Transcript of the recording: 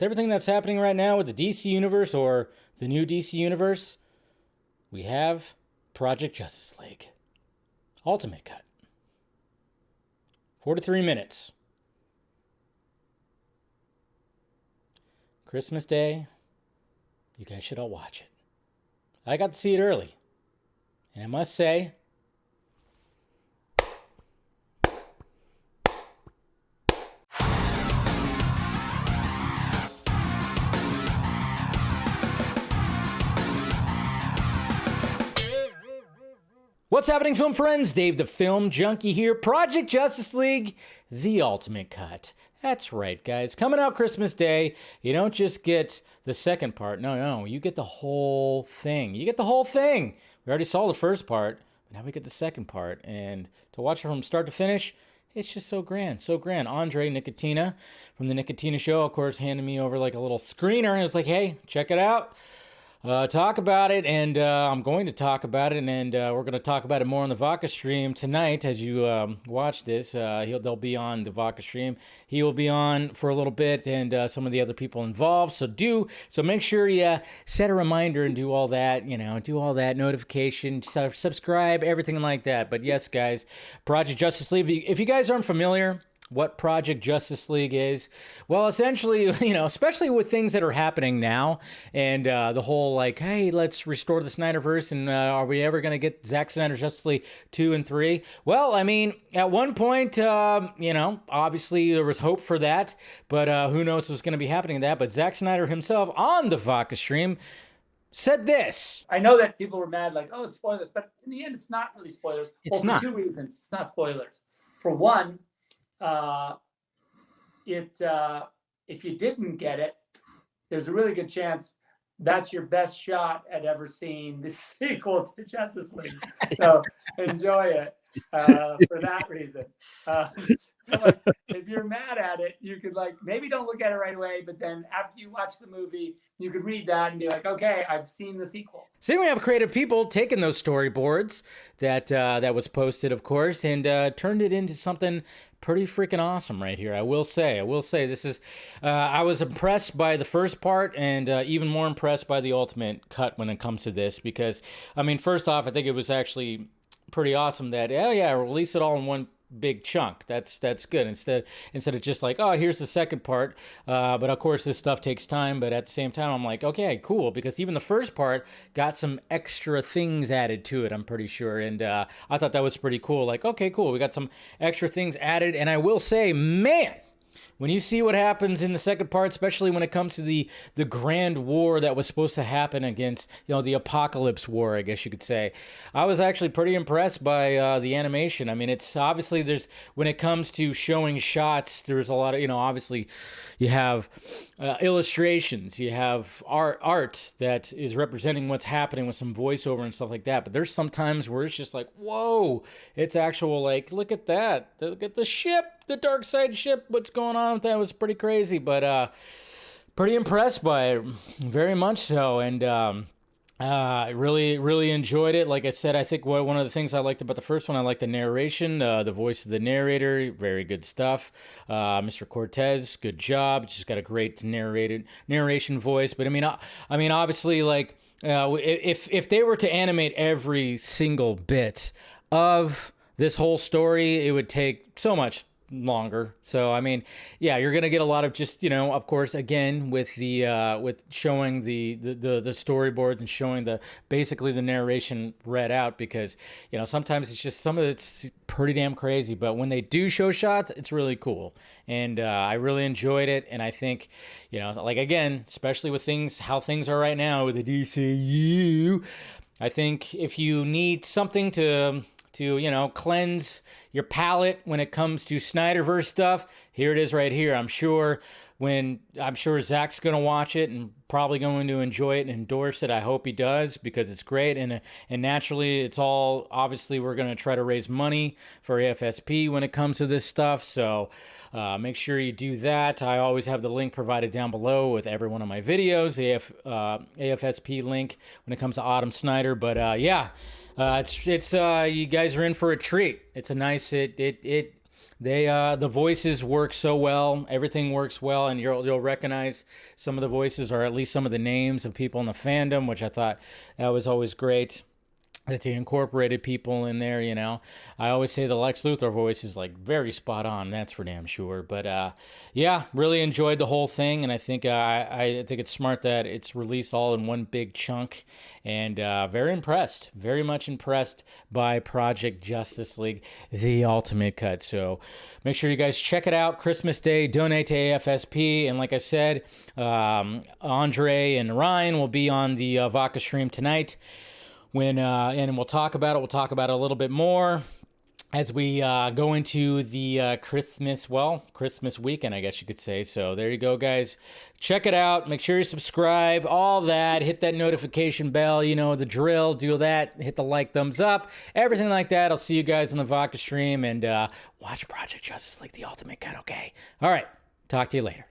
with everything that's happening right now with the DC Universe or the new DC Universe, we have Project Justice League Ultimate Cut. 43 minutes. Christmas Day. You guys should all watch it. I got to see it early. And I must say, what's happening, film friends? Dave the Film Junkie here. Project Justice League, the Ultimate Cut. That's right, guys. Coming out Christmas Day, you don't just get the second part. No, you get the whole thing. You get the whole thing. We already saw the first part, but now we get the second part. And to watch it from start to finish, it's just so grand, so grand. Andre Nicotina from the Nicotina Show, of course, handed me over like a little screener, and it's like, hey, check it out. Talk about it, and I'm going to talk about it, and we're going to talk about it more on the Vodka stream tonight as you watch this. They'll be on the Vodka stream. He will be on for a little bit, and some of the other people involved. So make sure you set a reminder and do all that, do all that, notification, subscribe, everything like that. But yes, guys, Project Justice League, if you guys aren't familiar what Project Justice League is, well, essentially, especially with things that are happening now, and the whole like, hey, let's restore the Snyderverse, and are we ever going to get Zack Snyder's Justice League 2 and 3? Well, I mean, at one point, obviously there was hope for that, but who knows what's going to be happening to that. But Zack Snyder himself on the Vodka stream said this. I know that people were mad, like, oh, it's spoilers, but in the end, it's not really spoilers. It's not. For two reasons. It's not spoilers. For one, if you didn't get it, there's a really good chance that's your best shot at ever seeing the sequel to Justice League. So enjoy it for that reason. If you're mad at it, you could maybe don't look at it right away, but then after you watch the movie, you could read that and be like, okay, I've seen the sequel. So we have creative people taking those storyboards that was posted, of course, and turned it into something pretty freaking awesome right here. I will say this is, I was impressed by the first part, and even more impressed by the ultimate cut when it comes to this, because, I mean, first off, I think it was actually pretty awesome that, release it all in one big chunk. That's good, instead of just like, oh, here's the second part, but of course this stuff takes time. But at the same time, I'm like, okay, cool, because even the first part got some extra things added to it, I'm pretty sure, and I thought that was pretty cool. Like, okay, cool, we got some extra things added. And I will say, man, when you see what happens in the second part, especially when it comes to the grand war that was supposed to happen against, the apocalypse war, I guess you could say, I was actually pretty impressed by the animation. I mean, it's obviously, when it comes to showing shots, there's a lot of, obviously you have illustrations, you have art that is representing what's happening with some voiceover and stuff like that. But there's some times where it's just like, whoa, it's actual, like, look at that, look at the ship, the Darkseid ship, what's going on with that? Was pretty crazy, but pretty impressed by it, very much so. And I really enjoyed it. Like I said, I think one of the things I liked about the first one, I liked the narration, the voice of the narrator, very good stuff. Mr. Cortez, good job, just got a great narration voice. But I mean, obviously, like, if they were to animate every single bit of this whole story, it would take so much longer. So I mean, yeah, you're gonna get a lot of just, of course, again, with the with showing the storyboards and showing basically the narration read out, because sometimes it's just, some of it's pretty damn crazy, but when they do show shots, it's really cool. And I really enjoyed it. And I think, like, again, especially with how things are right now with the DCU, I think if you need something to cleanse your palate when it comes to Snyderverse stuff, here it is right here. I'm sure Zach's going to watch it and probably going to enjoy it and endorse it. I hope he does, because it's great. And naturally, it's all, obviously, we're going to try to raise money for AFSP when it comes to this stuff. So make sure you do that. I always have the link provided down below with every one of my videos, AFSP link when it comes to Autumn Snyder. But it's you guys are in for a treat. It's a nice, the voices work so well. Everything works well, and you'll recognize some of the voices, or at least some of the names of people in the fandom, which I thought that was always great. That they incorporated people in there, you know. I always say the Lex Luthor voice is like very spot on. That's for damn sure. But yeah, really enjoyed the whole thing, and I think I think it's smart that it's released all in one big chunk. And very impressed, very much impressed by Project Justice League, the Ultimate Cut. So make sure you guys check it out. Christmas Day, donate to AFSP, and like I said, Andre and Ryan will be on the Vodka stream tonight. And we'll talk about it. We'll talk about it a little bit more as we go into the Christmas weekend, I guess you could say. So there you go, guys. Check it out. Make sure you subscribe, all that. Hit that notification bell. You know the drill. Do that. Hit the like, thumbs up, everything like that. I'll see you guys on the Vodka stream, and watch Project Justice League, the Ultimate Cut, okay? All right. Talk to you later.